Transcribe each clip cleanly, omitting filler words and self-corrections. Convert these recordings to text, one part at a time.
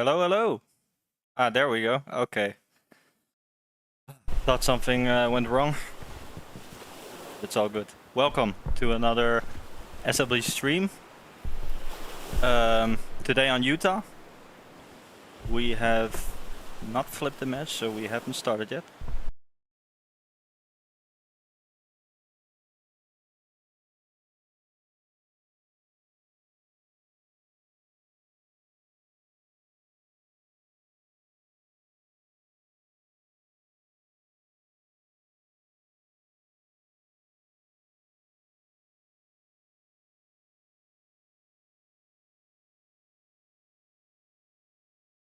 Hello, hello. Ah, there we go. Okay. Thought something went wrong. It's all good. Welcome to another SLB stream. Today on Utah. We have not flipped the match, so we haven't started yet.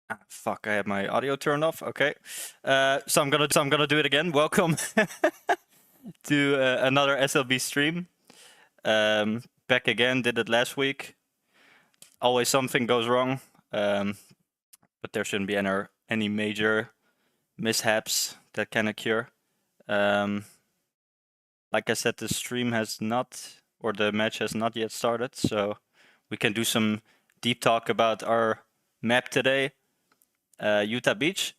Ah, fuck, I had my audio turned off. Okay. So I'm gonna do it again. Welcome to another SLB stream. Back again, did it last week. Always something goes wrong. But there shouldn't be any major mishaps that can occur. Like I said, the stream has not, or the match has not yet started, so we can do some deep talk about our map today, Utah Beach.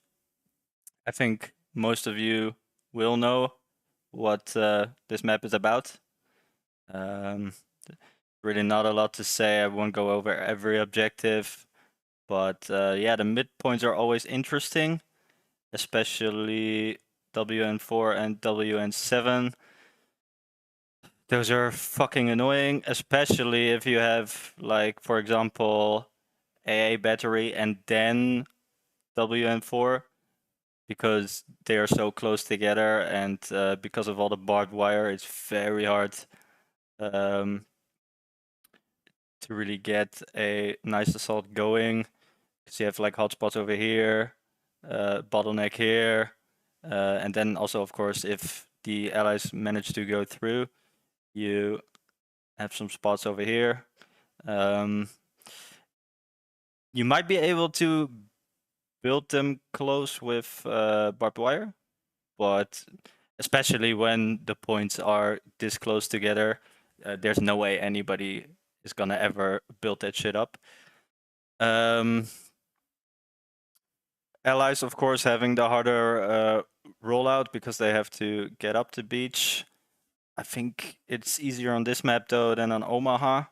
I think most of you will know what this map is about. Really not a lot to say. I won't go over every objective, but yeah, the midpoints are always interesting, especially WN4 and WN7. Those are fucking annoying, especially if you have, like, for example, AA battery and then WN4, because they are so close together, and because of all the barbed wire, it's very hard to really get a nice assault going. Because you have like hotspots over here, bottleneck here, and then also, of course, if the allies manage to go through, you have some spots over here. You might be able to build them close with barbed wire, but especially when the points are this close together, there's no way anybody is gonna ever build that shit up. Allies, of course, having the harder rollout because they have to get up the beach. I think it's easier on this map though than on Omaha.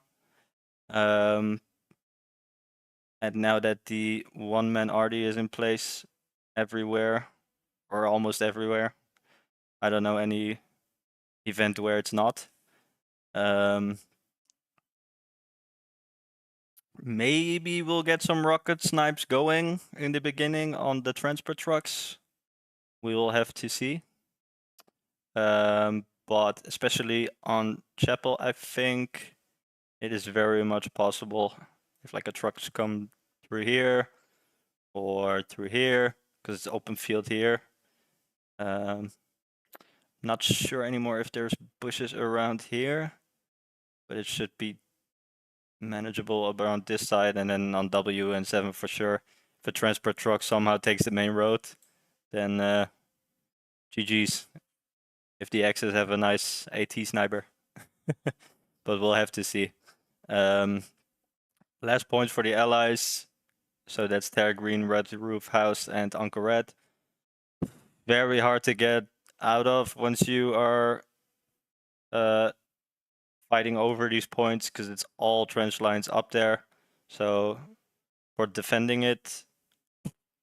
And now that the one-man arty is in place everywhere, or almost everywhere, I don't know any event where it's not. Maybe we'll get some rocket snipes going in the beginning on the transport trucks. We will have to see. But especially on Chapel, I think it is very much possible if like a trucks come through here or through here, because it's open field here. Not sure anymore if there's bushes around here, but it should be manageable around this side, and then on WN7 for sure. If a transport truck somehow takes the main road, then GG's. If the X's have a nice AT sniper. But we'll have to see. Last points for the allies. So that's Terra Green, Red Roof House, and Uncle Red. Very hard to get out of once you are fighting over these points, because it's all trench lines up there. So for defending it,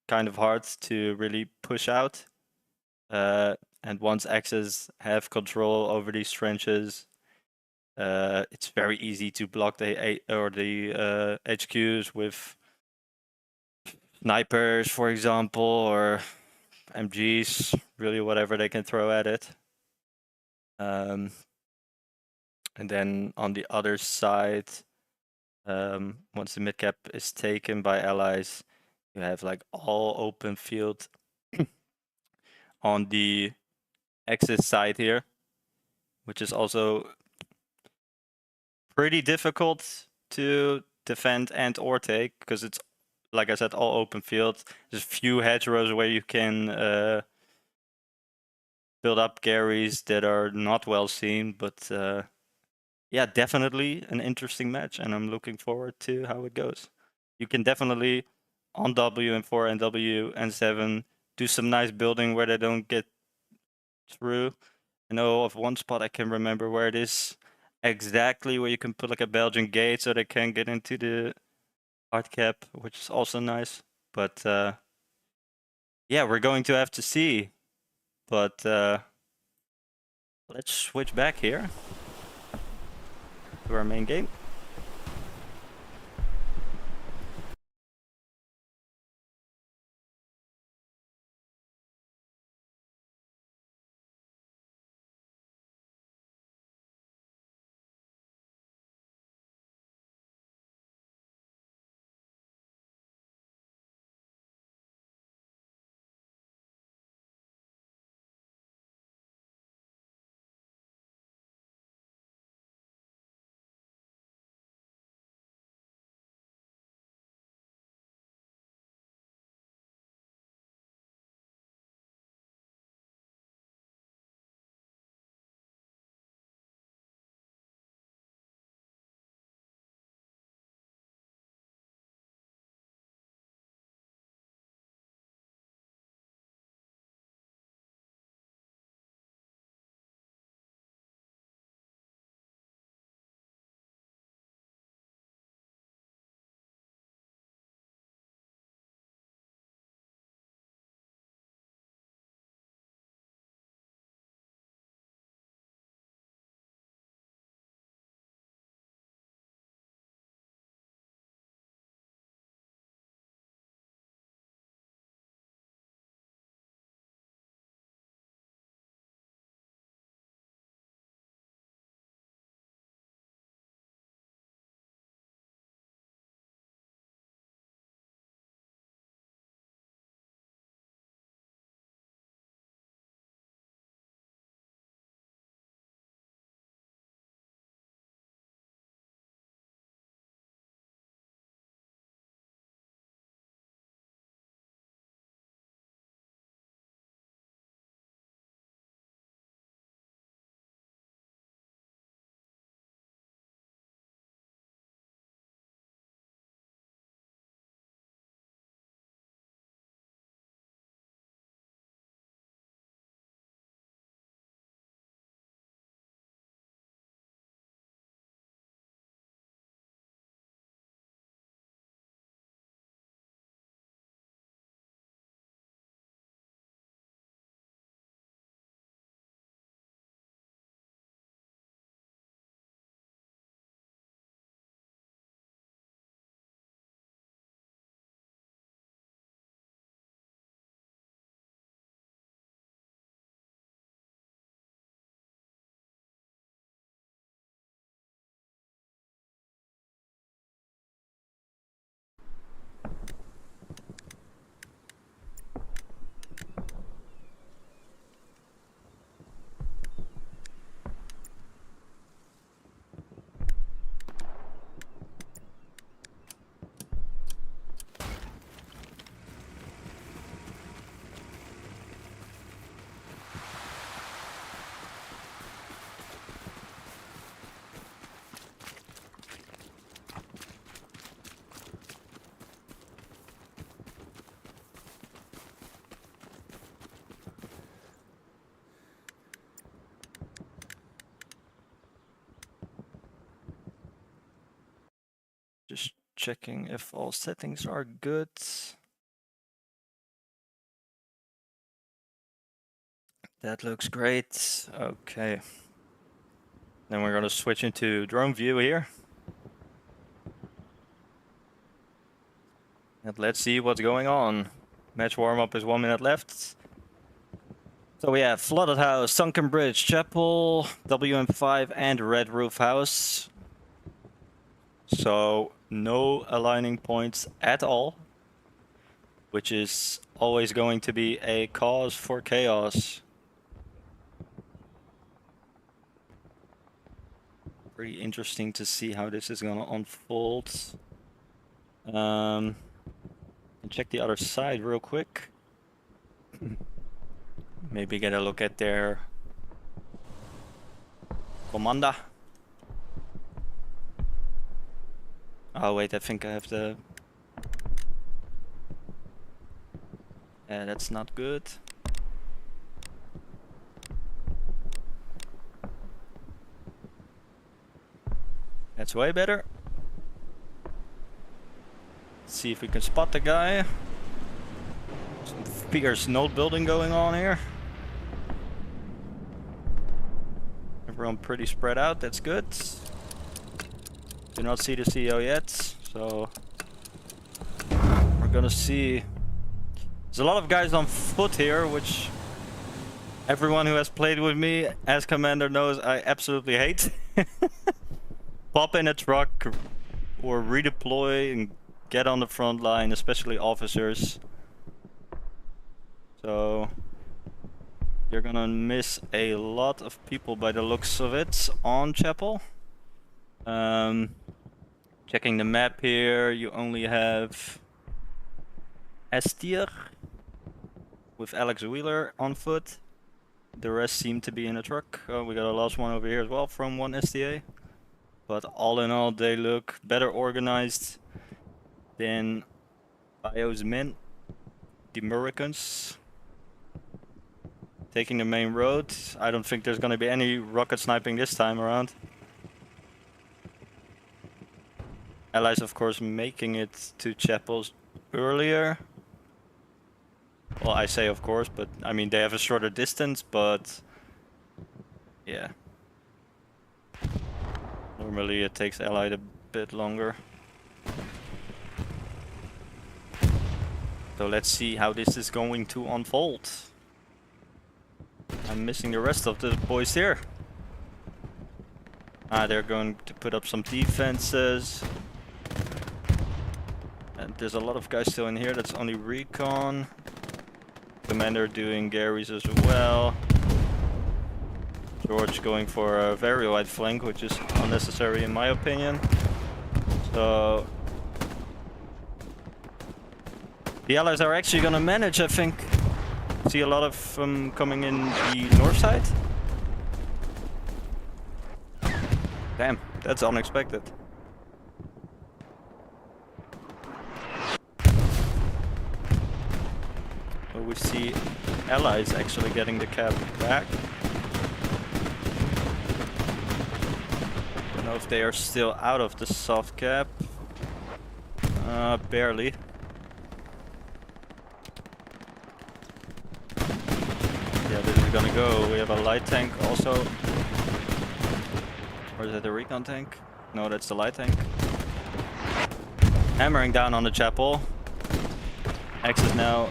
kind of hard to really push out. And once X's have control over these trenches, it's very easy to block the HQs with snipers, for example, or MGs, really whatever they can throw at it. And then on the other side, once the midcap is taken by allies, you have like all open field on the Axis side here, which is also pretty difficult to defend and or take, because it's, like I said, all open field. There's a few hedgerows where you can build up Garys that are not well seen, but yeah, definitely an interesting match, and I'm looking forward to how it goes. You can definitely on WN4 and WN7 do some nice building where they don't get through. I know of one spot I can remember where it is exactly where you can put like a Belgian gate so they can get into the hard cap, which is also nice. But yeah, we're going to have to see. But let's switch back here to our main game. Just checking if all settings are good. That looks great. Okay. Then we're going to switch into drone view here. And let's see what's going on. Match warm-up is 1 minute left. So we have Flooded House, Sunken Bridge, Chapel, WM5 and Red Roof House. So no aligning points at all, which is always going to be a cause for chaos. Pretty interesting to see how this is gonna unfold. Check the other side real quick. Maybe get a look at their commander. Oh wait, I think I have the... Yeah, that's not good. That's way better. Let's see if we can spot the guy. Some fierce node building going on here. Everyone pretty spread out, that's good. Do not see the CEO yet, so we're gonna see. There's a lot of guys on foot here, which everyone who has played with me as commander knows I absolutely hate. Pop in a truck or redeploy and get on the front line, especially officers. So you're gonna miss a lot of people by the looks of it on Chapel. Checking the map here, you only have Estier with Alex Wheeler on foot. The rest seem to be in a truck. Oh, we got a last one over here as well from one STA. But all in all, they look better organized than Bio's men, the Americans. Taking the main road. I don't think there's gonna be any rocket sniping this time around. Allies, of course, making it to Chapels earlier. Well, I say of course, but I mean they have a shorter distance, but yeah. Normally it takes Allied a bit longer. So let's see how this is going to unfold. I'm missing the rest of the boys here. They're going to put up some defenses. And there's a lot of guys still in here, that's only recon. Commander doing Gary's as well. George going for a very wide flank, which is unnecessary in my opinion. So the Allies are actually gonna manage, I think. See a lot of them coming in the north side. Damn, that's unexpected. Well, we see Allies actually getting the cap back. Don't know if they are still out of the soft cap. Barely. Yeah, this is gonna go. We have a light tank also. Or is that the recon tank? No, that's the light tank. Hammering down on the chapel. X is now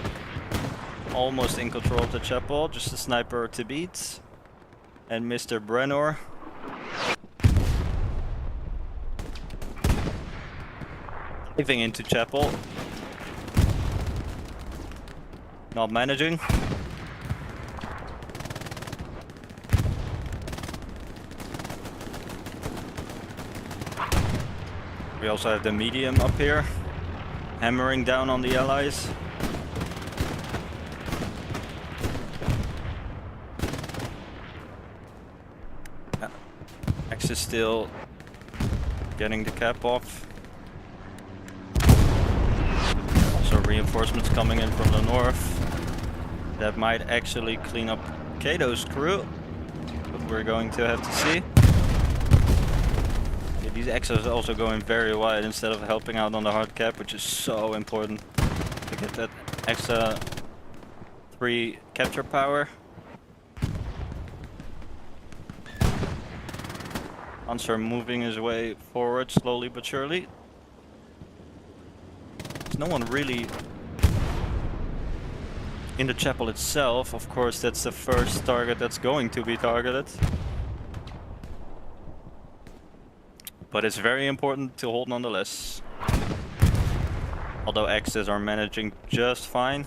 almost in control of the chapel. Just a sniper to beat. And Mr. Brennor. Diving into chapel. Not managing. We also have the medium up here, hammering down on the Allies. X is still getting the cap off. Also reinforcements coming in from the north. That might actually clean up Kato's crew, but we're going to have to see. These X's are also going very wide instead of helping out on the hard cap, which is so important to get that extra 3 capture power. Answer moving his way forward slowly but surely. There's no one really in the chapel itself. Of course, that's the first target that's going to be targeted. But it's very important to hold nonetheless. Although X's are managing just fine.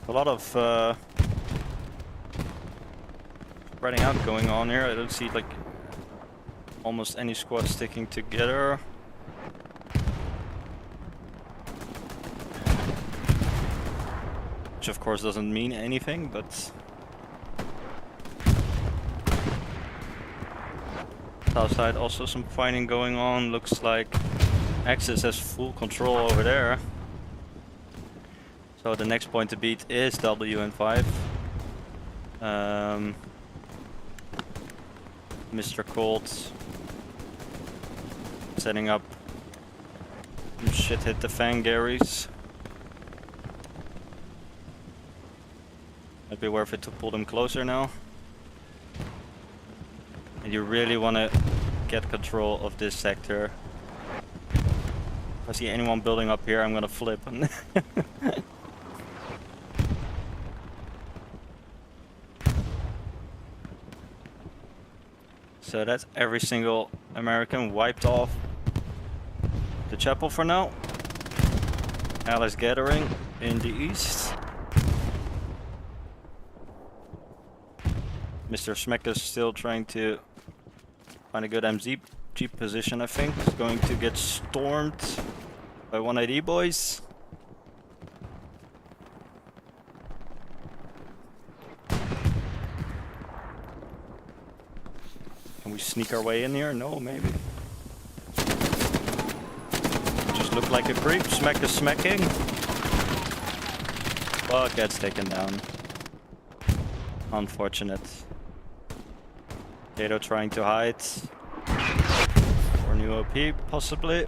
A lot of spreading out going on here. I don't see like almost any squad sticking together. which of course doesn't mean anything, but south side also some fighting going on. Looks like Axis has full control over there. So the next point to beat is WN5. Mr. Colt setting up some shit hit the Fang Garys. Might be worth it to pull them closer now. And you really want to get control of this sector. If I see anyone building up here, I'm gonna flip. So that's every single American wiped off the chapel for now. Allies gathering in the east. Mr. Smek is still trying to find a good MZ Jeep position, I think. He's going to get stormed by 1AD boys. Can we sneak our way in here? No, maybe. Just look like a creep. Smek is smacking. But gets taken down. Unfortunate. Kato trying to hide. For new OP, possibly.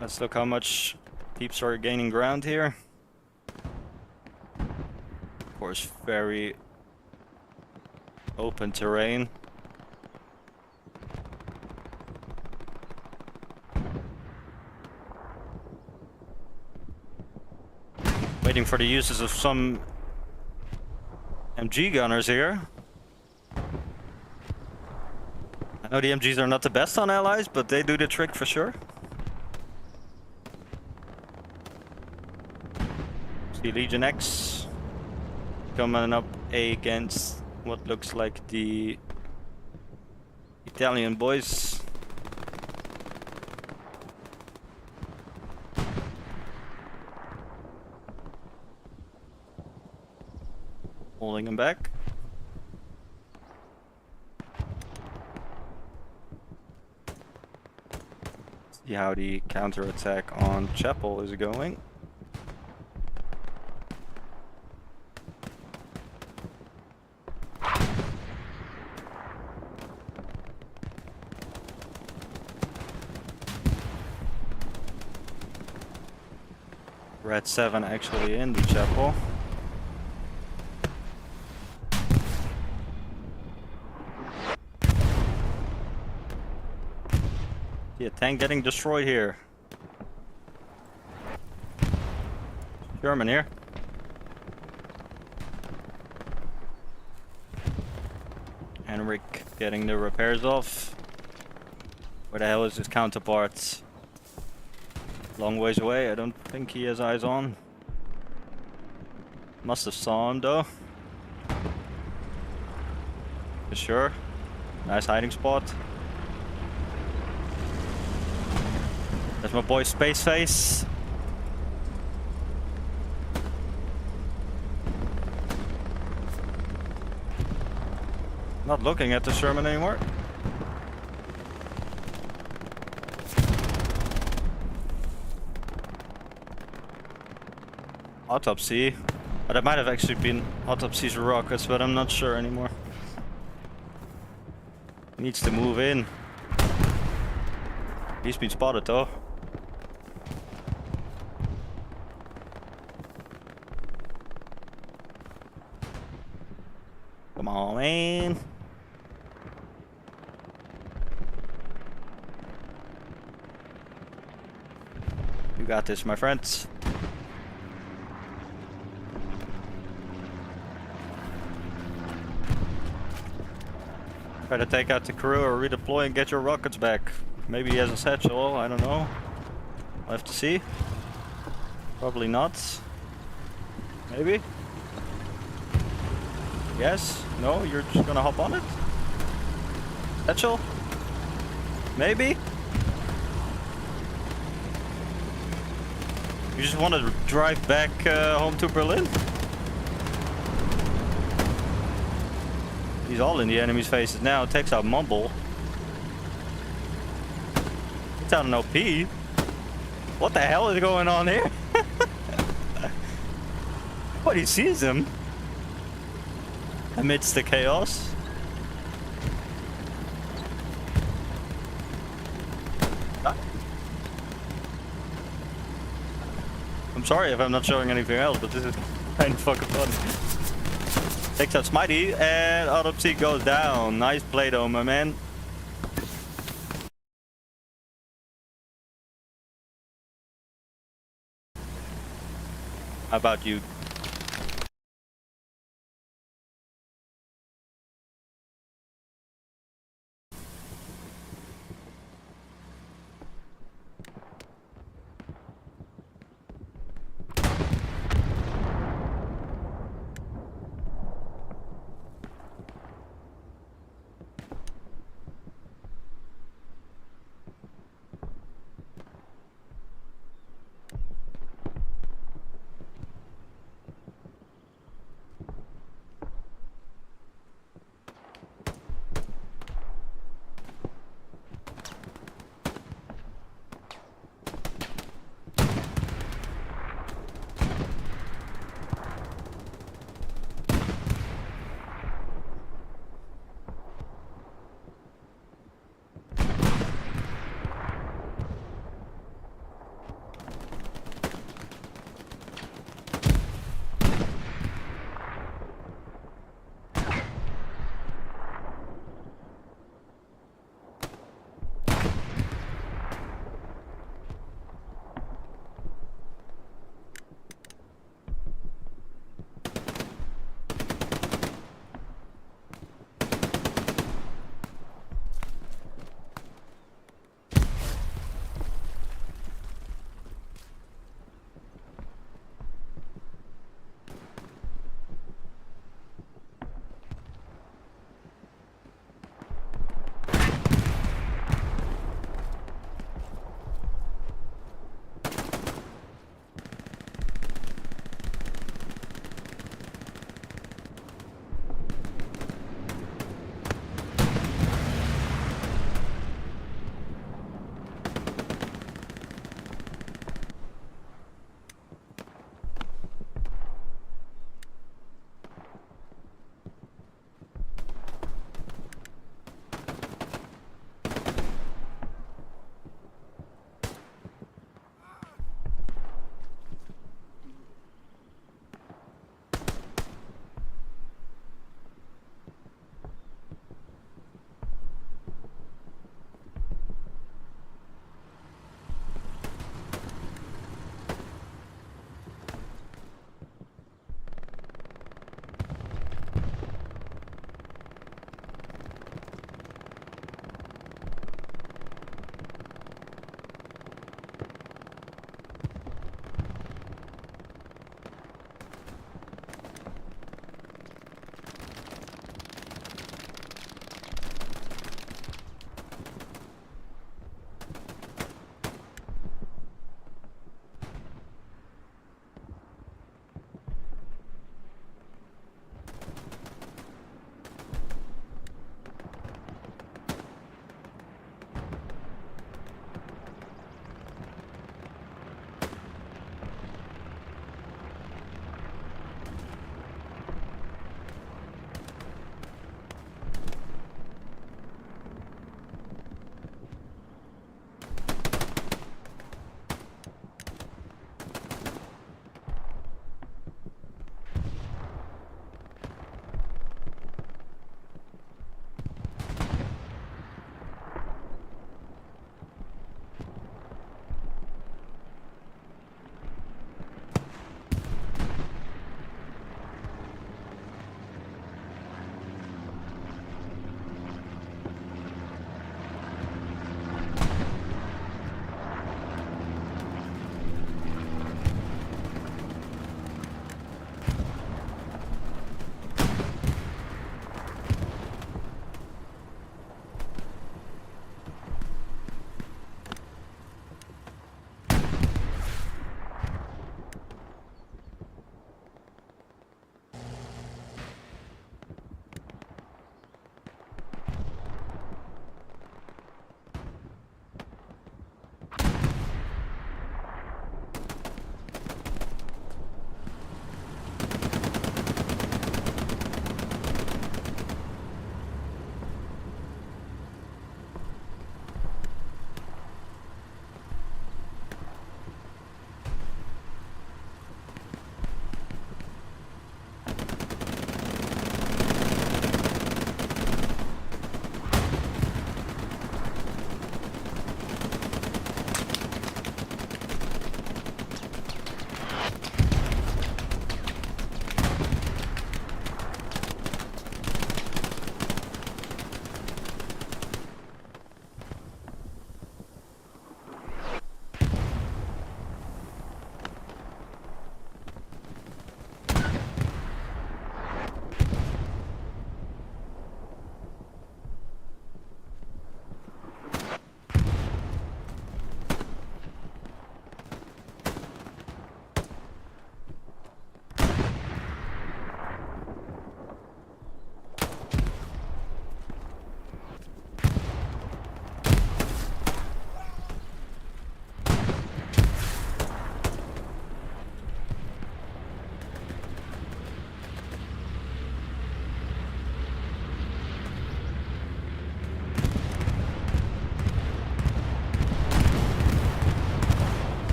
Let's look how much peeps are gaining ground here. Of course, very open terrain. Waiting for the uses of some MG gunners here. I know the MGs are not the best on allies, but they do the trick for sure. See Legion X coming up against what looks like the Italian boys. Holding him back. See how the counterattack on Chapel is going. Red 7 actually in the Chapel. Yeah, tank getting destroyed here. German here. Henrik getting the repairs off. Where the hell is his counterpart? Long ways away, I don't think he has eyes on. Must have saw him though. For sure. Nice hiding spot. There's my boy Space Face. Not looking at the Sherman anymore. Autopsy. But that might have actually been Autopsy's rockets, but I'm not sure anymore. Needs to move in. He's been spotted though. Come on, man. You got this, my friends. Try to take out the crew or redeploy and get your rockets back. Maybe he has a satchel, I don't know. I'll have to see. Probably not. Maybe? Yes? No? You're just gonna hop on it? Satchel? Maybe? You just want to drive back home to Berlin? He's all in the enemy's faces now. Takes out Mumble. Takes out an OP. What the hell is going on here? What, he sees him? Amidst the chaos. I'm sorry if I'm not showing anything else, but this is kind of fucking fun. Takes out Smitey, and Autopsy goes down. Nice play though, my man. How about you?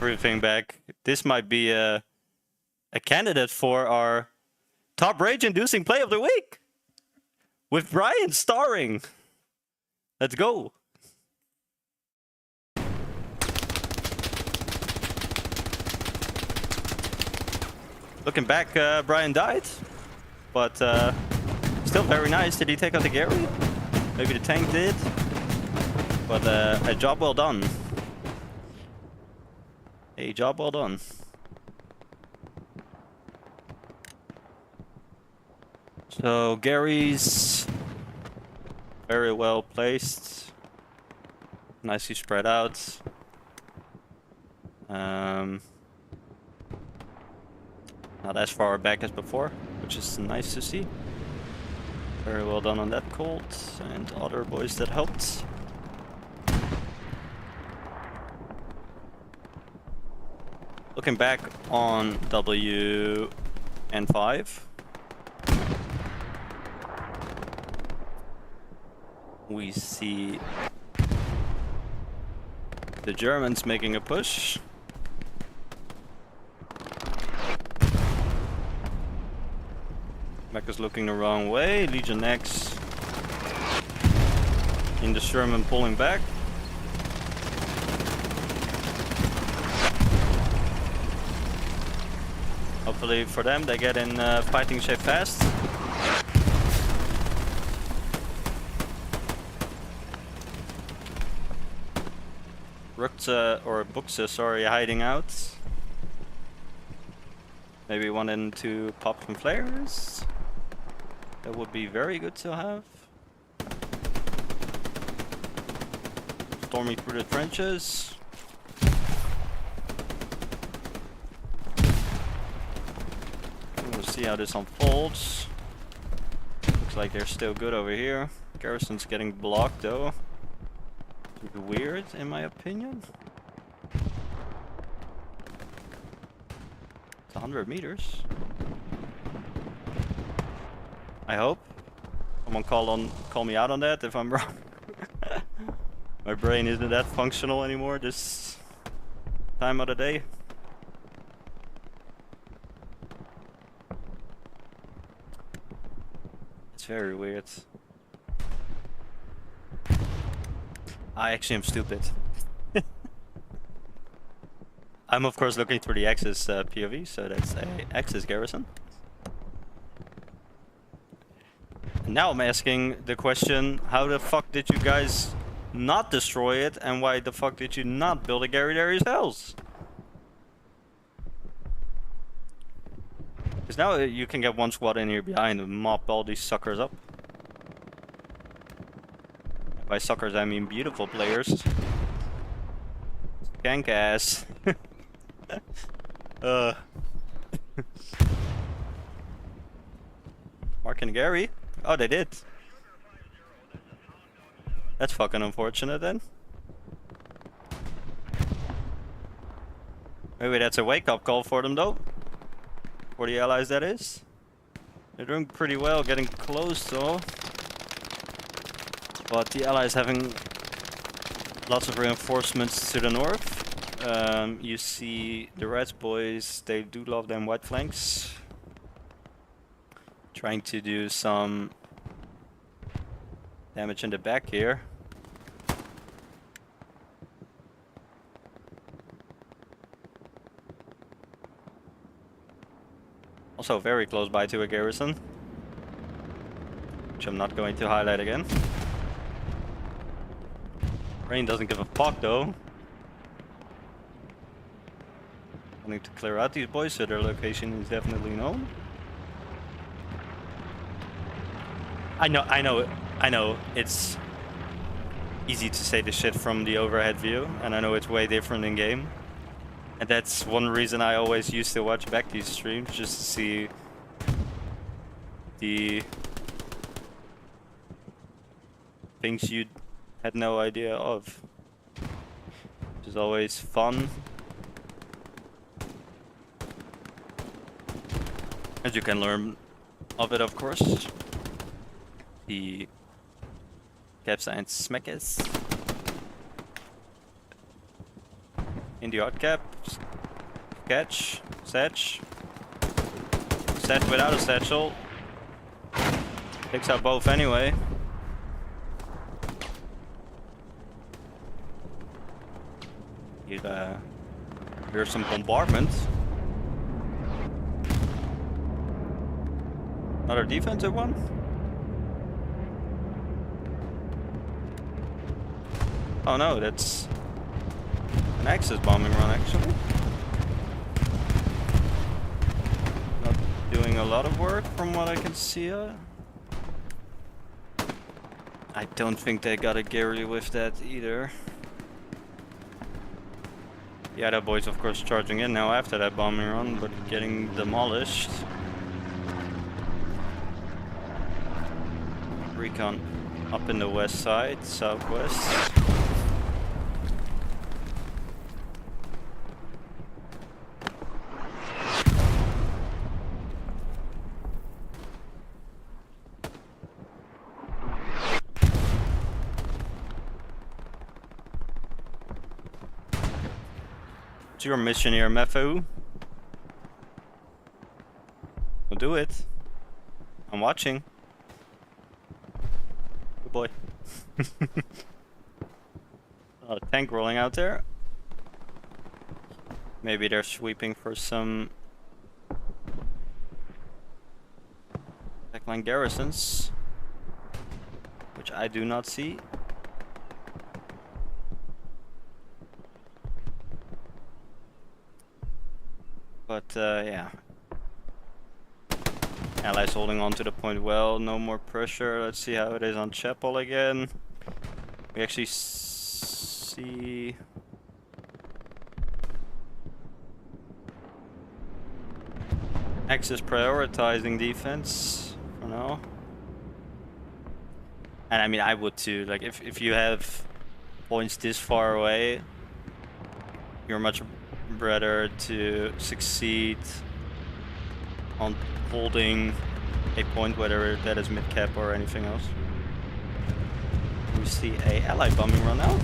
everything back. This might be a candidate for our top rage-inducing play of the week. With Brian starring. Let's go. Looking back, Brian died. But still very nice. Did he take out the Gary? Maybe the tank did. But a job well done. A job well done. So Gary's very well placed, nicely spread out. Not as far back as before, which is nice to see. Very well done on that Colt and other boys that helped. Looking back on WN5. We see the Germans making a push. Mech is looking the wrong way. Legion X in the Sherman pulling back. Hopefully for them they get in fighting shape fast. Buxa, sorry, hiding out. Maybe wanting to pop some flares. That would be very good to have. Storming through the trenches. We'll see how this unfolds. Looks like they're still good over here. Garrison's getting blocked though. Weird, in my opinion. It's 100 meters. I hope. Someone call me out on that if I'm wrong. My brain isn't that functional anymore this time of the day. It's very weird. I actually am stupid. I'm of course looking through the Axis POV, so that's a Axis garrison. And now I'm asking the question, how the fuck did you guys not destroy it, and why the fuck did you not build a Gary Darius Hells? Because now you can get one squad in here behind and mop all these suckers up. By suckers I mean beautiful players. Gank ass. Mark and Gary? Oh, they did. That's fucking unfortunate then. Maybe that's a wake-up call for them though. For the allies, that is. They're doing pretty well, getting close though. But the allies having lots of reinforcements to the north. You see the Reds boys, they do love them white flanks. Trying to do some damage in the back here. Also very close by to a garrison, which I'm not going to highlight again. Rain doesn't give a fuck though. I need to clear out these boys so their location is definitely known. I know, it's easy to say this shit from the overhead view, and I know it's way different in game. And that's one reason I always used to watch back these streams, just to see the things you had no idea of. Which is always fun. As you can learn of it, of course. The Capsine Smeckers. In the hot cap. Catch. Sedge. Sedge without a satchel. Takes out both anyway. Here's some bombardment. Another defensive one. Oh no, that's an Axis bombing run actually. Not doing a lot of work from what I can see. I don't think they got a Gary with that either. Yeah, that boy's of course charging in now after that bombing run, but getting demolished. Recon up in the west side, southwest. What's your mission here, Mefu? We'll do it. I'm watching. Good boy. Oh, tank rolling out there. Maybe they're sweeping for some backline garrisons, which I do not see. But yeah. Allies holding on to the point well, no more pressure. Let's see how it is on Chapel again. We actually see... Axis prioritizing defense for now. And I mean, I would too. Like, if you have points this far away, you're much better to succeed on holding a point, whether that is mid-cap or anything else. We see a Allied bombing run now.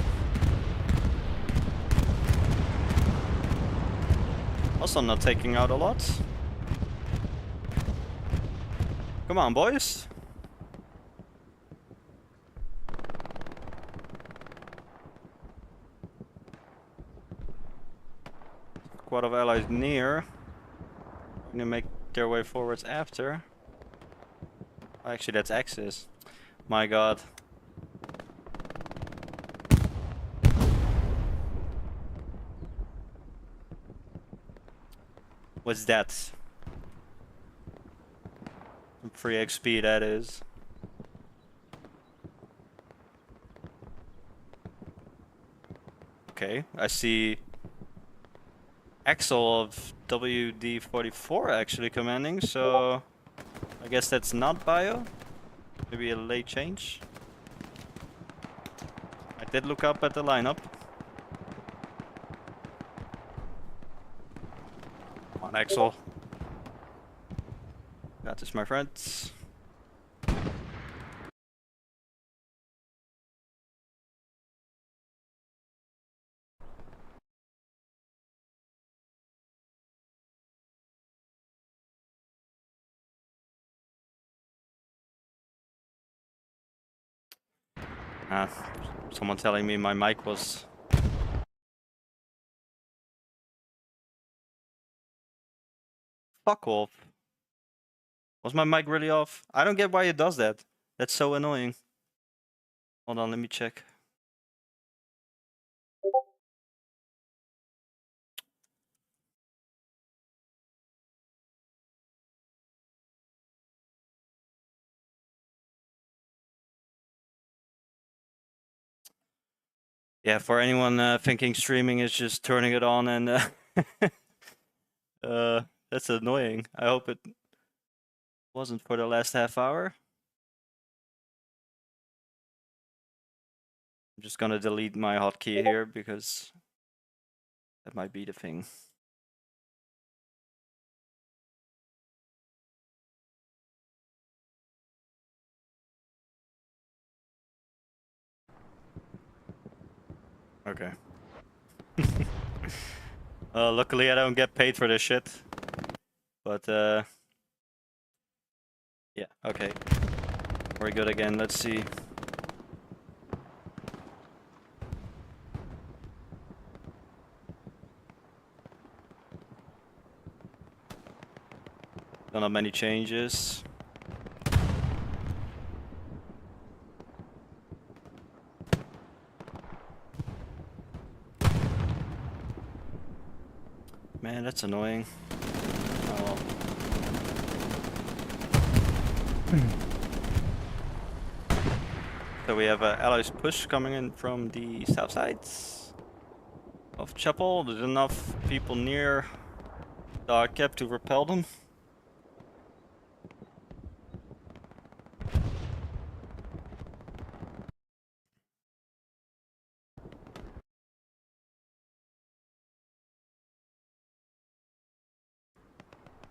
Also not taking out a lot. Come on, boys. Squad of allies near. Gonna make their way forwards after. Actually, that's Axis. My god. What's that? Some free XP that is. Okay, I see Axel of WD-44 actually commanding, so I guess that's not bio. Maybe a late change. I did look up at the lineup. Come on, Axel. Got this, my friends. Someone telling me my mic was... Fuck off. Was my mic really off? I don't get why it does that. That's so annoying. Hold on, let me check. Yeah, for anyone thinking streaming is just turning it on and that's annoying. I hope it wasn't for the last half hour. I'm just gonna delete my hotkey here because that might be the thing. Okay. Luckily I don't get paid for this shit. But yeah, okay. We're good again, let's see. Don't have many changes. Man, that's annoying. Oh. So we have Allies push coming in from the south sides of Chapel. There's enough people near Dark Cap to repel them.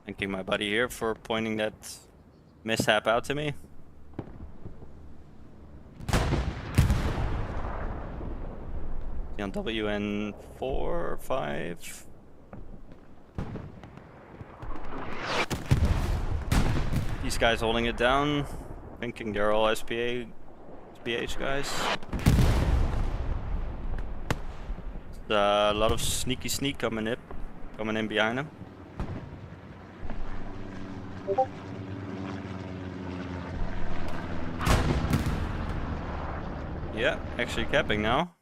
Thanking my buddy here for pointing that mishap out to me. On WN 4, 5. These guys holding it down. Thinking they're all SPH guys. A lot of sneak coming in behind them. Yeah, actually capping now.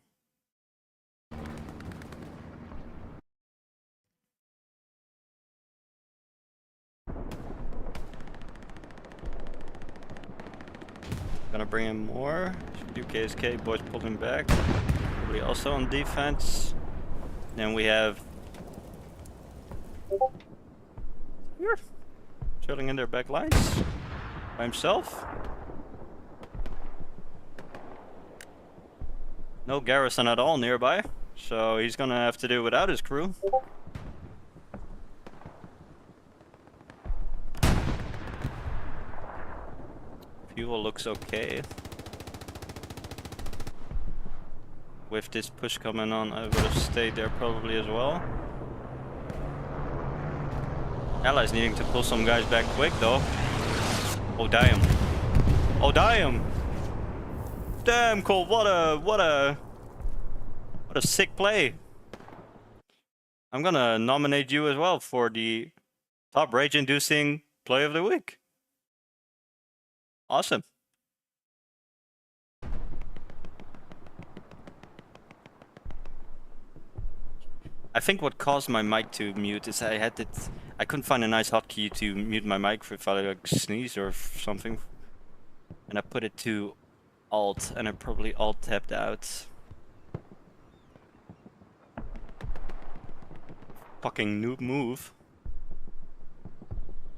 Gonna bring in more. UKSK boys pulling back. Probably also on defense. Then we have here, chilling in their back lines by himself. No garrison at all nearby, so he's gonna have to do without his crew. Fuel looks okay. With this push coming on, I would have stayed there probably as well. Allies needing to pull some guys back quick though. Oh damn. Oh damn! Damn Colt, what a sick play. I'm gonna nominate you as well for the top rage inducing play of the week. Awesome. I think what caused my mic to mute is I couldn't find a nice hotkey to mute my mic if I like sneeze or something. And I put it to Alt, and I probably Alt tapped out. Fucking noob move.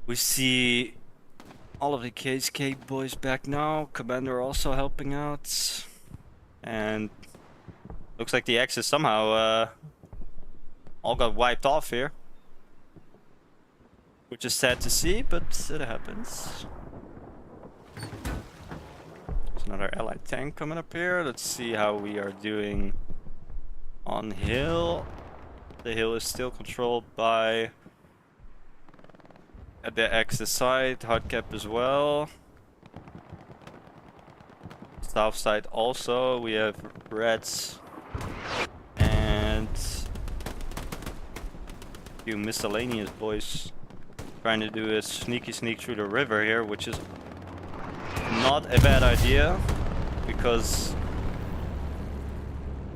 We see all of the KSK boys back now. Commander also helping out. And looks like the Axis somehow all got wiped off here. Which is sad to see, but it happens. There's another allied tank coming up here. Let's see how we are doing on hill. The hill is still controlled by the Axis side, hard cap as well. South side also, we have Reds and a few miscellaneous boys trying to do a sneak through the river here, which is not a bad idea because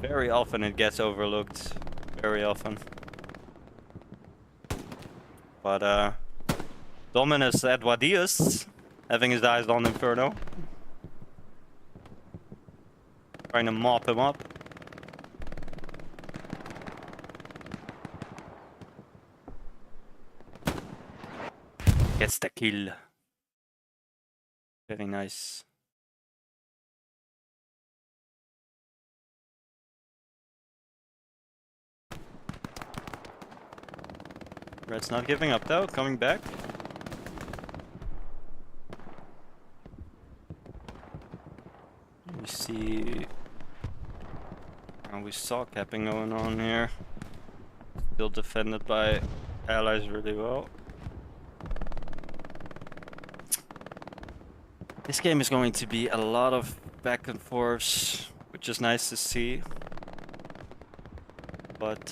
very often it gets overlooked. Very often. But Dominus Edwardius having his eyes on Inferno. Trying to mop him up. Gets the kill. Very nice. Red's not giving up though, coming back. We see... we saw capping going on here. Still defended by allies really well. This game is going to be a lot of back and forths, which is nice to see. But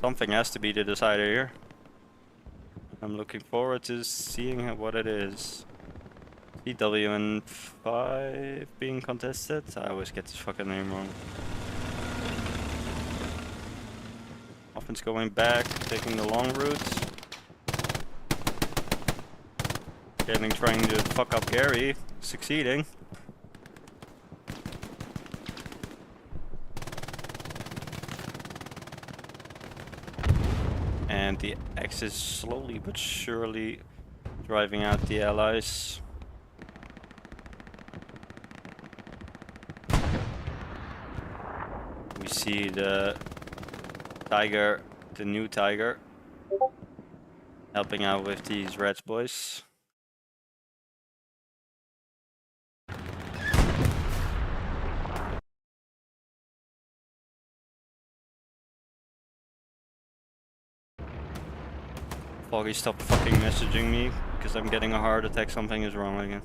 something has to be the decider here. I'm looking forward to seeing what it is. CWN5 being contested? I always get this fucking name wrong. Offen's going back, taking the long route. Getting, trying to fuck up Gary, succeeding. And the X is slowly but surely driving out the allies. We see the Tiger, the new Tiger, helping out with these Reds boys. Foggy, stop fucking messaging me, because I'm getting a heart attack, something is wrong again.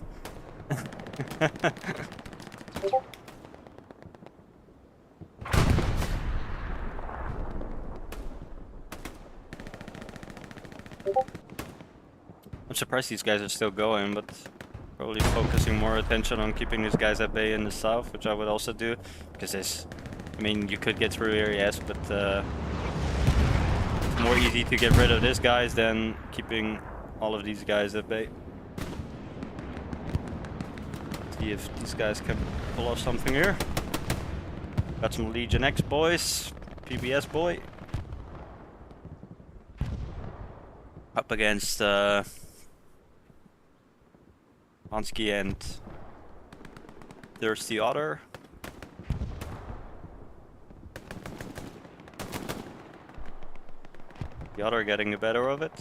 I'm surprised these guys are still going, but probably focusing more attention on keeping these guys at bay in the south, which I would also do, because this, I mean, you could get through here, yes, but it's more easy to get rid of these guys than keeping all of these guys at bay. See if these guys can pull off something here. Got some Legion X boys, PBS boy. Up against Hansky and Thirsty Otter. The Otter getting the better of it.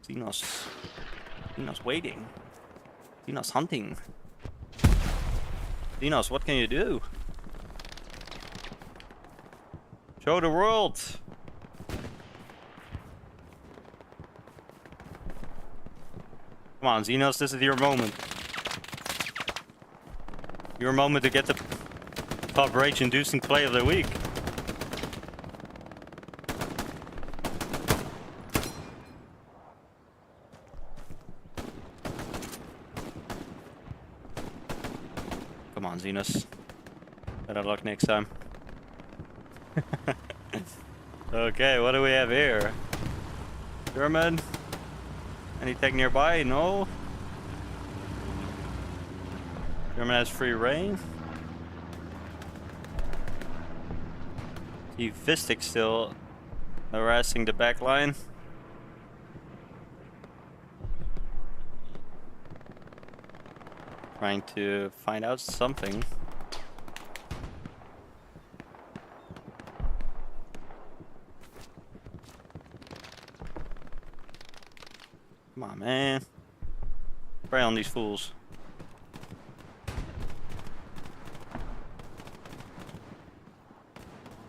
Xenos waiting. Xenos hunting. Xenos, what can you do? Show the world! Come on, Xenos, this is your moment. Your moment to get the top rage-inducing play of the week. Come on, Xenos. Better luck next time. Okay, what do we have here? German? Any tech nearby? No. German has free reign. See Vistic still harassing the back line. Trying to find out something. Come on, man. Spray on these fools.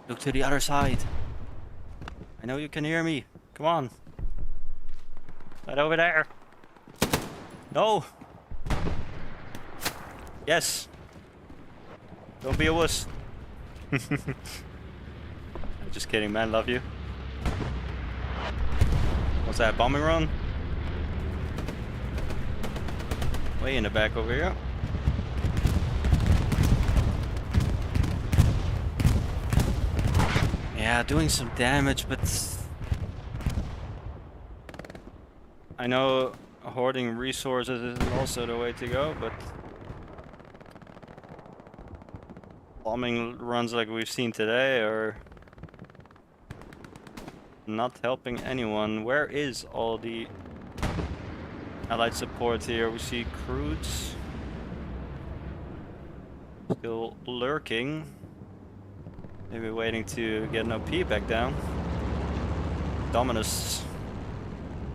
Look to the other side. I know you can hear me. Come on. Right over there. No. Yes. Don't be a wuss. I'm just kidding, man. Love you. What's that? Bombing run? Way in the back over here. Yeah, doing some damage, but I know hoarding resources is also the way to go, but bombing runs like we've seen today are not helping anyone. Where is all the allied support here? We see Croods still lurking. Maybe waiting to get an OP back down. Dominus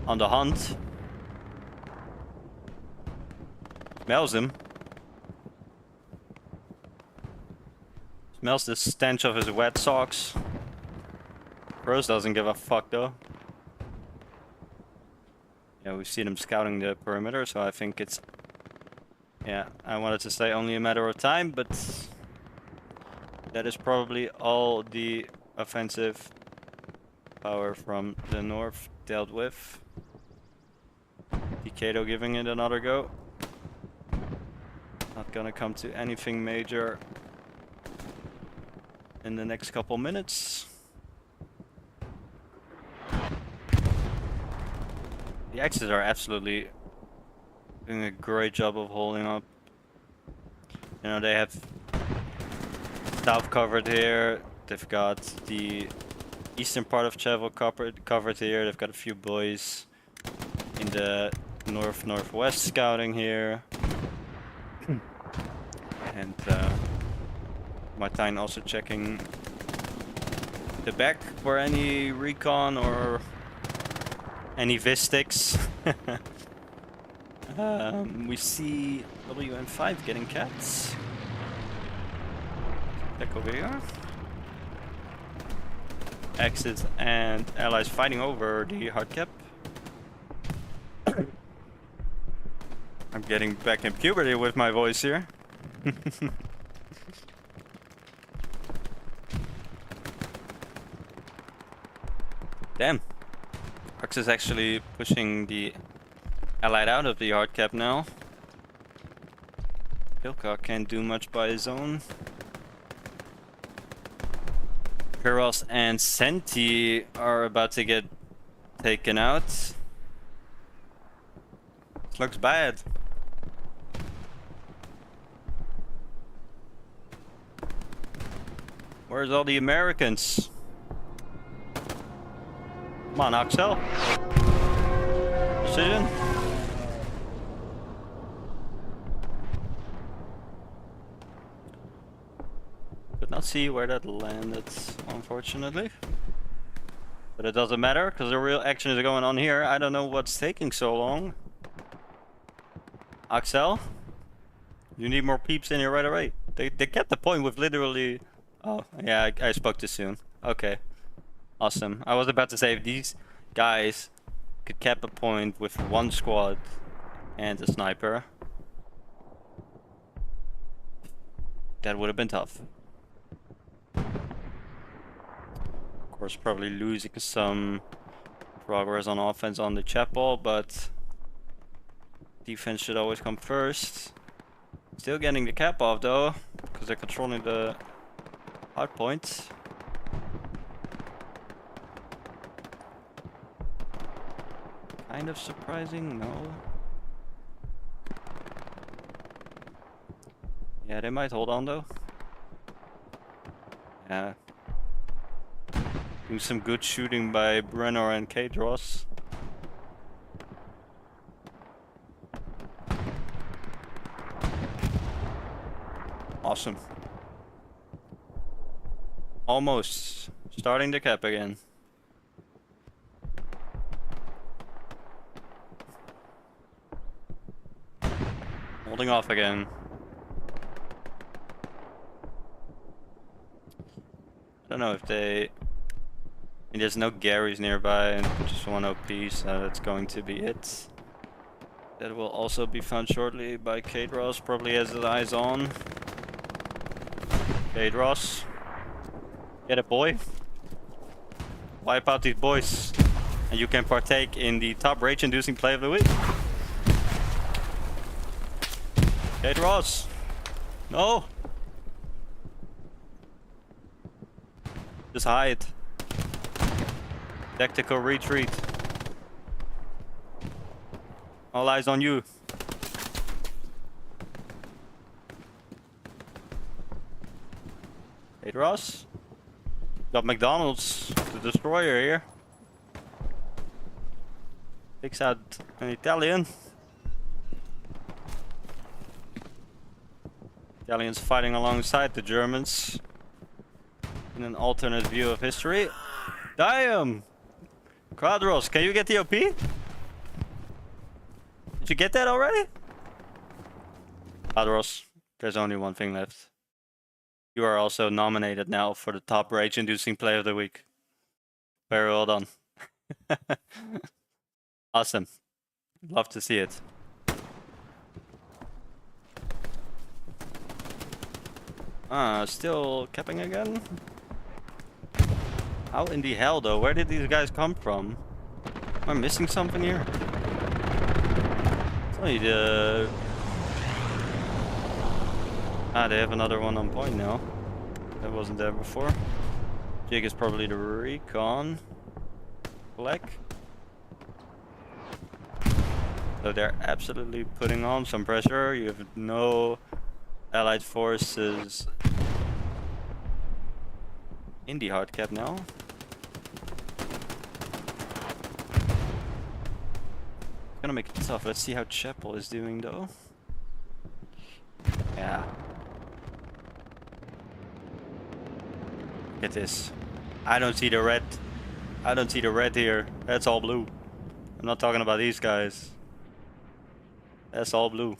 on the hunt. Smells him. Smells the stench of his wet socks. Rose doesn't give a fuck though. Yeah, we see them scouting the perimeter, so I think it's... Yeah, I wanted to say only a matter of time, but... That is probably all the offensive power from the north dealt with. Decado giving it another go. Not gonna come to anything major in the next couple minutes. The Axis are absolutely doing a great job of holding up. You know, they have south covered here. They've got the eastern part of Chevel covered here. They've got a few boys in the northwest scouting here. And Martijn also checking the back for any recon or any Vistics. We see WN5 getting cats. Back over here. Axis and allies fighting over the hard cap. I'm getting back in puberty with my voice here. Damn. Hux is actually pushing the allied out of the hard cap now. Pilcock can't do much by his own. Pyros and Senti are about to get taken out. This looks bad. Where's all the Americans? Come on, Axel. Precision. Could not see where that landed, unfortunately. But it doesn't matter, because the real action is going on here. I don't know what's taking so long. Axel? You need more peeps in here right away. They kept the point with literally... Oh, yeah, I spoke too soon. Okay. Awesome. I was about to say, if these guys could cap a point with one squad and a sniper, that would have been tough. Of course, probably losing some progress on offense on the Chapel, but defense should always come first. Still getting the cap off though, because they're controlling the hard points. Kind of surprising, no? Yeah, they might hold on though. Yeah. Doing some good shooting by Brenner and Kadros. Awesome. Almost starting the cap again. Holding off again. I don't know if they... I mean, there's no Garys nearby and just one OP, so that's going to be it. That will also be found shortly by Kadros, probably has his eyes on. Kadros. Get it, boy. Wipe out these boys. And you can partake in the top rage-inducing play of the week. Kadros. No. Just hide. Tactical retreat. All eyes on you. Kadros. Got McDonald's, the destroyer here. Takes out an Italian. Italians fighting alongside the Germans in an alternate view of history. Damn! Quadros, can you get the OP? Did you get that already? Quadros, there's only one thing left. You are also nominated now for the top rage-inducing play of the week. Very well done. Awesome. Love to see it. Still capping again? How in the hell though? Where did these guys come from? Am I missing something here? It's only the... they have another one on point now. That wasn't there before. Jig is probably the recon. Black. So they're absolutely putting on some pressure. You have no allied forces in the hard cap now. Gonna make it tough. Let's see how Chapel is doing though. Yeah. Look at this. I don't see the red. I don't see the red here. That's all blue. I'm not talking about these guys. That's all blue.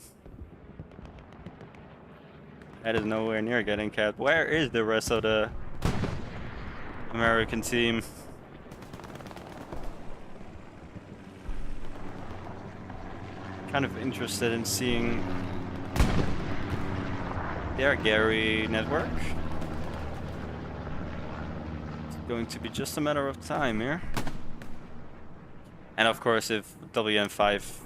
That is nowhere near getting capped. Where is the rest of the American team? Kind of interested in seeing their Gary network. It's going to be just a matter of time here. And of course, if WN5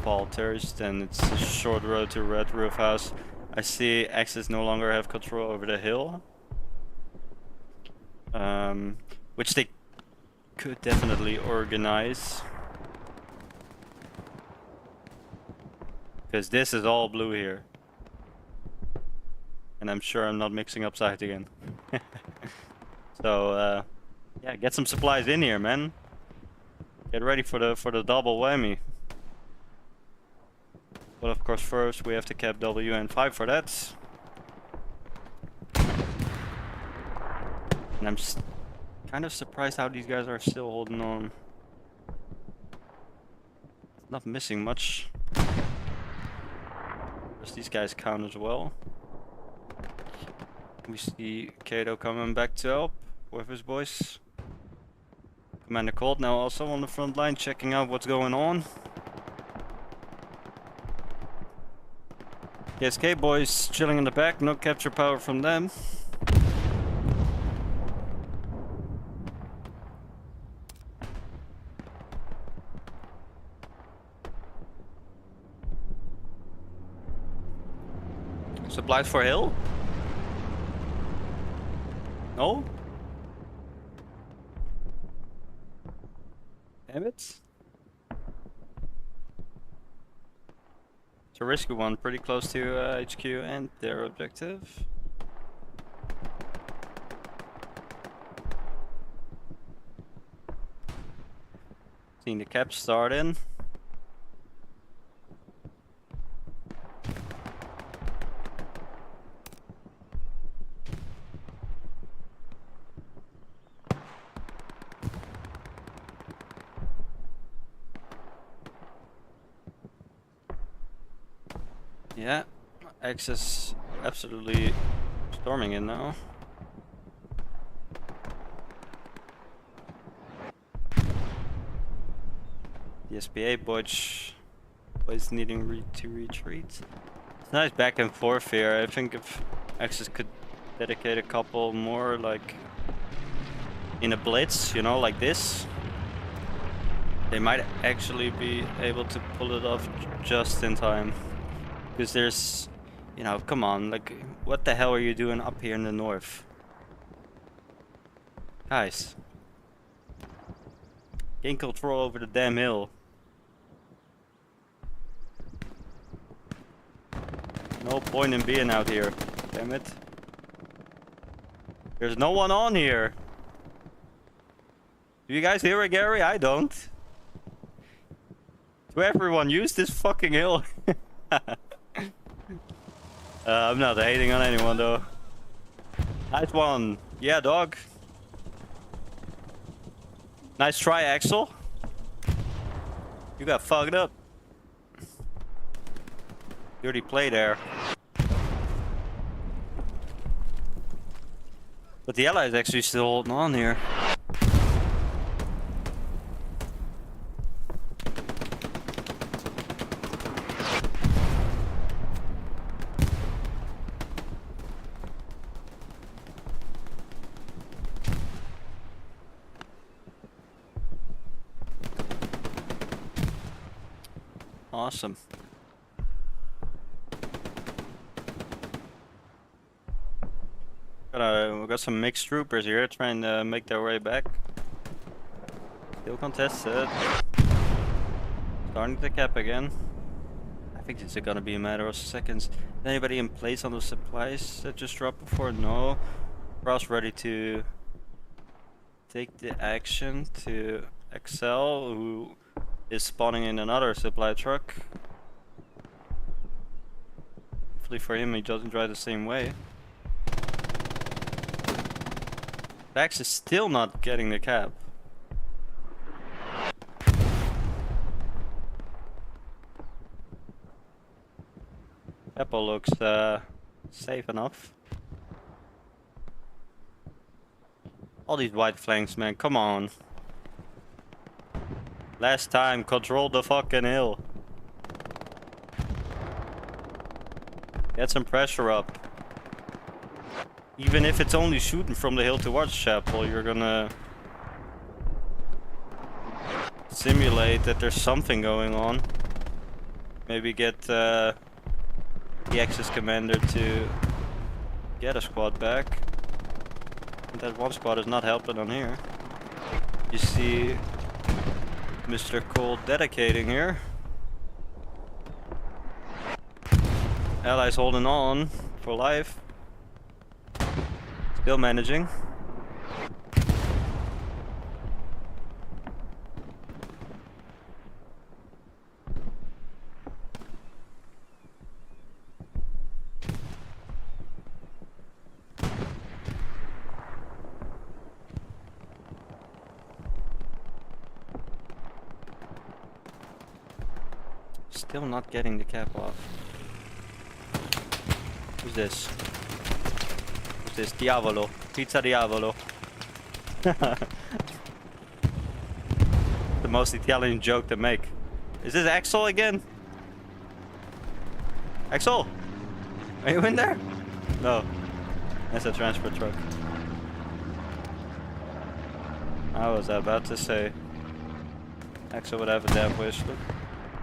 falters, then it's a short road to Red Roof House. I see Axis no longer have control over the hill, which they could definitely organize. Because this is all blue here. And I'm sure I'm not mixing up sides again. So, yeah, get some supplies in here, man. Get ready for the double whammy. But of course, first we have to cap WN5 for that. And I'm kind of surprised how these guys are still holding on. Not missing much. These guys count as well. We see Kato coming back to help with his boys. Commander Colt now also on the front line, checking out what's going on. The SK boys chilling in the back, no capture power from them. Supplies for hill? No? Damn it. It's a risky one, pretty close to HQ and their objective. Seeing the cap start in. Yeah, Axis absolutely storming in now. The SPA boys needing to retreat. It's nice back and forth here. I think if Axis could dedicate a couple more, like in a blitz, you know, like this, they might actually be able to pull it off just in time. Because there's, you know, come on, like, what the hell are you doing up here in the north? Guys. Gain control over the damn hill. No point in being out here. Damn it. There's no one on here. Do you guys hear it, Gary? I don't. Do everyone use this fucking hill? I'm not hating on anyone though. Nice one. Yeah, dog. Nice try, Axel. You got fucked up. Dirty play there. But the Allies actually still holding on here. Awesome. We got some mixed troopers here trying to make their way back. Still contested. Starting to cap again. I think it's gonna be a matter of seconds. Is anybody in place on the supplies that just dropped before? No. Ross ready to take the action to Excel, who is spawning in another supply truck. Hopefully for him he doesn't drive the same way. Vax is still not getting the cap. Apple looks safe enough. All these white flanks, man, come on. Last time, control the fucking hill. Get some pressure up. Even if it's only shooting from the hill towards Chapel, you're gonna simulate that there's something going on. Maybe get the Axis commander to get a squad back. And that one squad is not helping on here. You see Mr. Cole dedicating here. Allies holding on for life. Still managing. Still not getting the cap off. Who's this? Who's this? Diavolo. Pizza Diavolo. The most Italian joke to make. Is this Axel again? Axel? Are you in there? No. That's a transport truck. I was about to say. Axel would have a damn wish.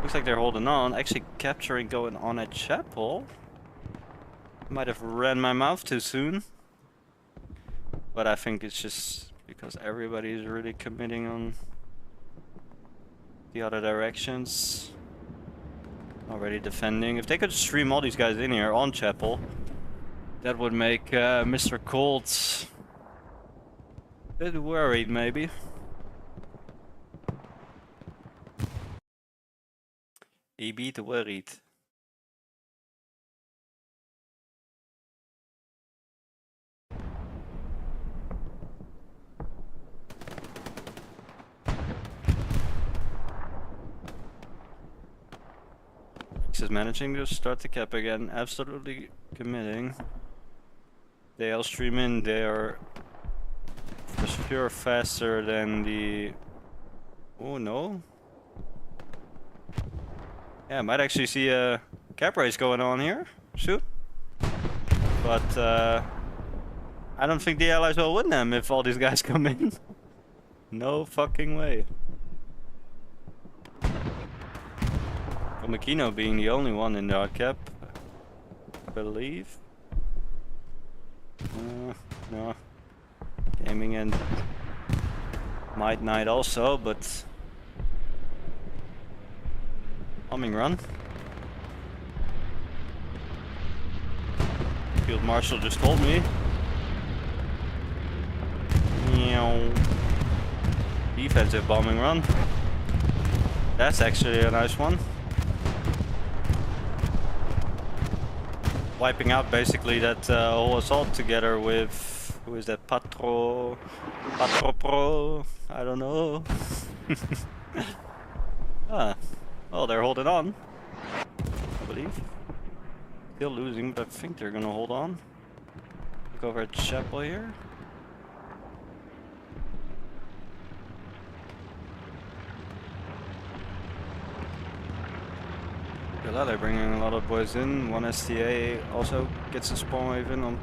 Looks like they're holding on. Actually capturing going on at Chapel. Might have ran my mouth too soon. But I think it's just because everybody's really committing on the other directions. Already defending. If they could stream all these guys in here on Chapel, that would make Mr. Colts a bit worried maybe. A bit worried. Is managing to start the cap again, absolutely committing. They all stream in, they are for sure faster than the... Oh no. Yeah, I might actually see a cap race going on here. Shoot. But I don't think the Allies will win them if all these guys come in. No fucking way. Makino being the only one in the hard cap, I believe. No. Gaming and Might Knight also, but bombing run. Field Marshal just told me. Defensive bombing run. That's actually a nice one. Wiping out basically that whole assault together with, who is that, Patro Pro, I don't know. Well, they're holding on, I believe. Still losing, but I think they're gonna hold on. Look over at Chapel here. Yeah, they're bringing a lot of boys in. One STA also gets a spawn wave in on.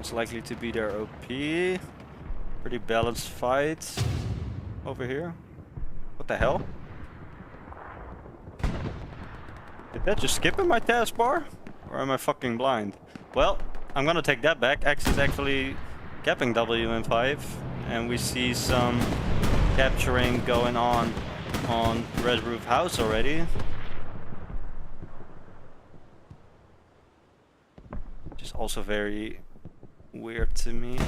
It's likely to be their OP. Pretty balanced fight over here. What the hell? Did that just skip in my taskbar? Or am I fucking blind? Well, I'm gonna take that back. X is actually capping WN5. And we see some capturing going on Red Roof House already. Which is also very weird to me.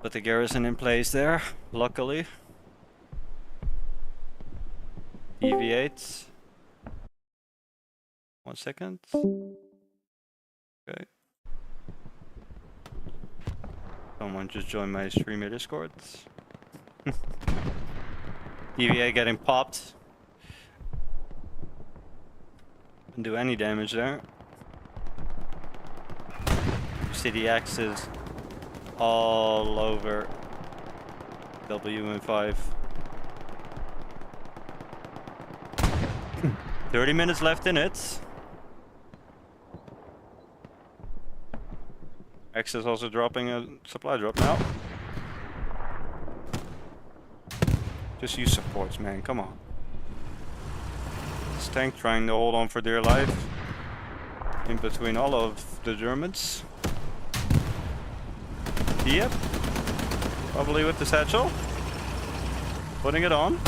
But the garrison in place there, luckily. EV8. 1 second. Okay. Someone just joined my streamer Discord. EVA getting popped. Didn't do any damage there. City axes all over WN5. 30 minutes left in it. X is also dropping a supply drop now. Just use supports, man, come on. This tank trying to hold on for dear life in between all of the Germans. Yep. Probably with the satchel. Putting it on.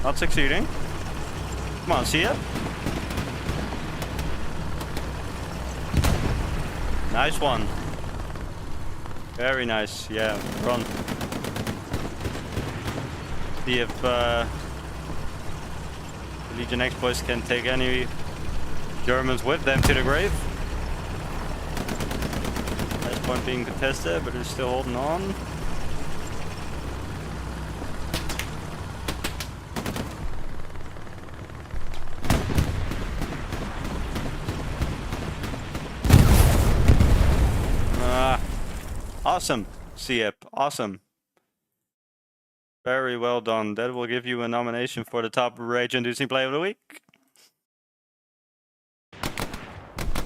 Not succeeding. Come on, see it? Nice one. Very nice. Yeah, run. See if Legion X boys can take any Germans with them to the grave. Last point being contested, but it's still holding on. Awesome, Siep. Awesome. Very well done. That will give you a nomination for the top rage-inducing play of the week.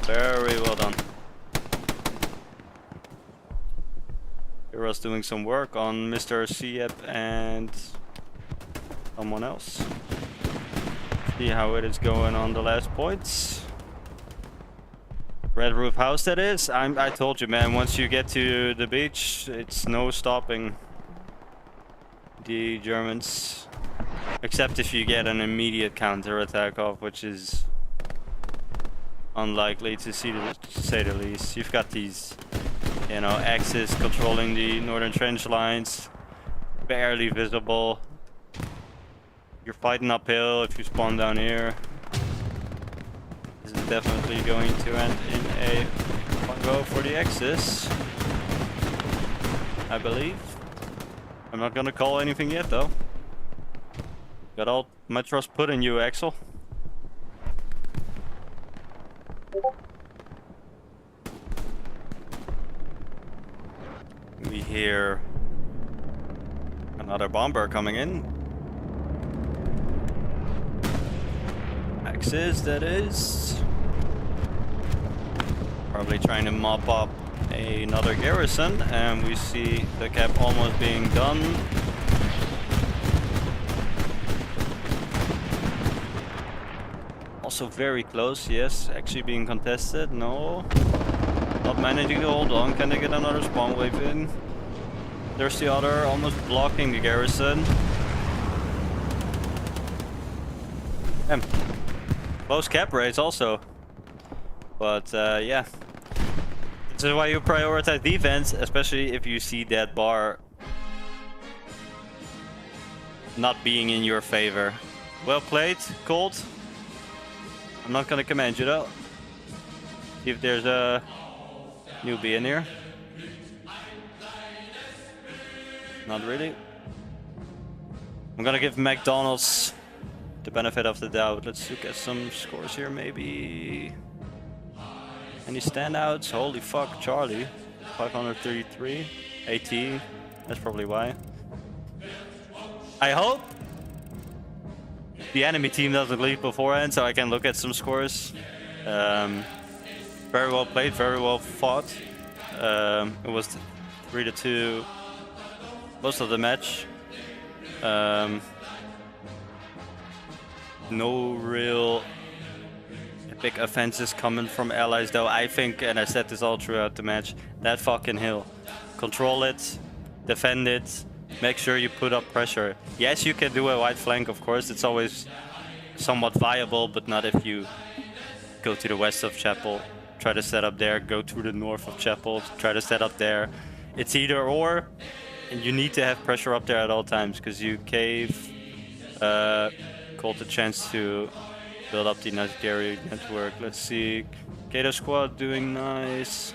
Very well done. Heroes doing some work on Mr. Siep and someone else. See how it is going on the last points. Red Roof House, that is. I told you, man, once you get to the beach, it's no stopping the Germans. Except if you get an immediate counterattack off, which is unlikely to say the least. You've got these, you know, Axis controlling the northern trench lines, barely visible. You're fighting uphill if you spawn down here. This is definitely going to end in a fun go for the Axis, I believe. I'm not gonna call anything yet though. Got all my trust put in you, Axel. We hear another bomber coming in. Axis, that is. Probably trying to mop up another garrison, and we see the cap almost being done. Also very close, yes, actually being contested, no. Not managing to hold on, can they get another spawn wave in? There's the other, almost blocking the garrison. Damn. Close cap rates also. But yeah. This is why you prioritize defense, especially if you see that bar not being in your favor. Well played, Colt. I'm not gonna command you though. See if there's a newbie in here. Not really. I'm gonna give McDonald's the benefit of the doubt. Let's look at some scores here, maybe. Any standouts? Holy fuck, Charlie. 533. AT. That's probably why. I hope the enemy team doesn't leave beforehand, so I can look at some scores. Very well played, very well fought. It was 3-2 most of the match. No real big offenses coming from allies, though. I think, and I said this all throughout the match, that fucking hill. Control it, defend it, make sure you put up pressure. Yes, you can do a wide flank, of course. It's always somewhat viable, but not if you go to the west of Chapel, try to set up there, go to the north of Chapel, try to set up there. It's either or, and you need to have pressure up there at all times, because you cave Colt a chance to build up the Nigeri network. Let's see, Kato squad doing nice.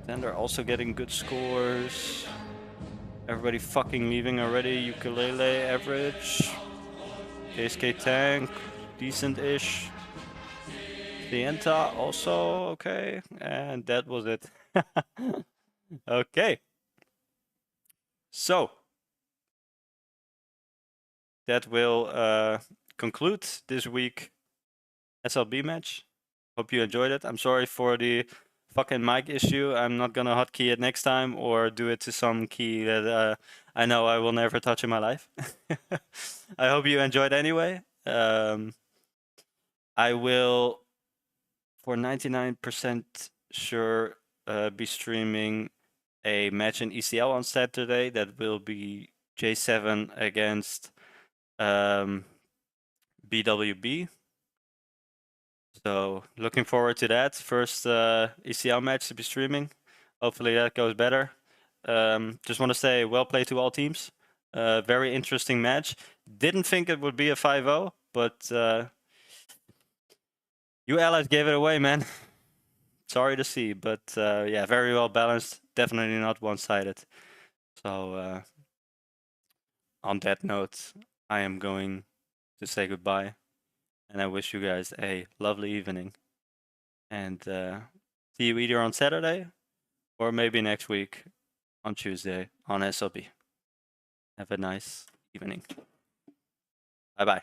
Then they're also getting good scores. Everybody fucking leaving already. Ukulele average. KSK tank, decent-ish. Sienta also okay, and that was it. Okay. So that will conclude this week SLB match. Hope you enjoyed it. I'm sorry for the fucking mic issue. I'm not gonna hotkey it next time or do it to some key that I know I will never touch in my life. I hope you enjoyed anyway. I will, for 99% sure, be streaming a match in ECL on Saturday. That will be J7 against BWB. So looking forward to that. First ECL match to be streaming. Hopefully that goes better. Just want to say well played to all teams. Very interesting match. Didn't think it would be a 5-0, but you allies gave it away, man. Sorry to see, but yeah, very well balanced. Definitely not one-sided. So on that note, I am going to say goodbye, and I wish you guys a lovely evening. And see you either on Saturday or maybe next week on Tuesday on SLB. Have a nice evening. Bye-bye.